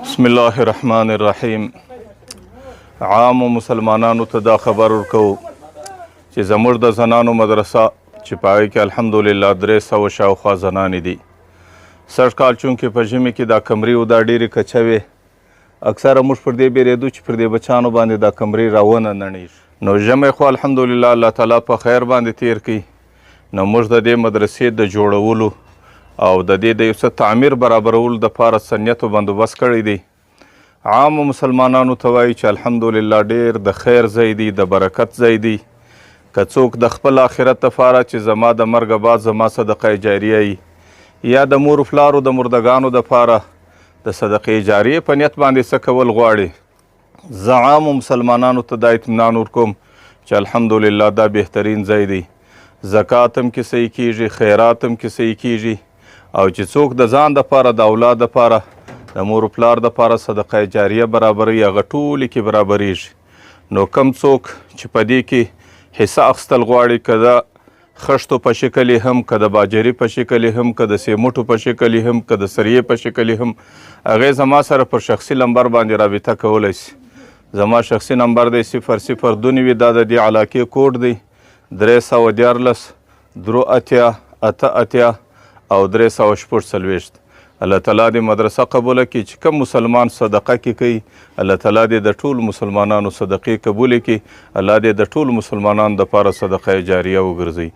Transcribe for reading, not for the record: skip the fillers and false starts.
بسم الله الرحمن الرحیم. عام مسلمانانو ته دا خبر ورکو چې زموږ د زنانو مدرسه چې په هغې کې الحمدلله 300 شاوخوا زنانې دي. سږ کال چونکې په ژمي کې دا کمرې و دا ډېرې کچوې، اکثره موږ پر دې بیرېدو چې پر دې بچیانو باندې دا کمرې راونه نړېږي. نو ژمی خو الحمدلله الله تعالی په خیر باندې تیر کړي. نو موږ د دې مدرسې د جوړولو او د دې د یو څه تعمیر برابرولو دپاره څه نیت و بندوبست کړی دی. عامو مسلمانانو ته وایي چې الحمدلله ډېر د خیر ځای دی، د برکت ځای دی. که څوک د خپل آخرت دپاره چې زما د مرګه بعد زما صدقه جاریه وي، یا د مور پلارو د مردګانو دپاره د صدقې جاریې په نیت باندې څه کول غواړي، زه عامو مسلمانانو ته دا اطمینان ورکوم چې الحمدلله دا بهترین ځای دی. زکات هم کې صحیح کیږي، خیرات هم کې صحیح کیږي، او چې څوک د ځان دپاره د اولاد دپاره د مور و پلار دپاره صدقه جاریه برابروي، هغه ټولې کې برابریږي. نو کم څوک چې په دې کې حصه اخیستل غواړي، که د خښتو په شکل یې هم، که د باجري په شکل یې هم، که د سیموټو په شکل یې هم، که د سریې په شکل یې هم، هغې زما سره پر شخصي نمبر باندې رابطه کولی شي. زما شخصي نمبر دی 0029، دا د دې علاقې کوډ دی 314 83 او 346. الله تعالی دې مدرسه قبوله کړي. چې کوم مسلمان صدقه کې کوي، الله تعالی دې د ټولو مسلمانانو صدقې قبولې کړي. الله دې د ټولو مسلمانانو دپاره صدقه جاریه وګرځوي.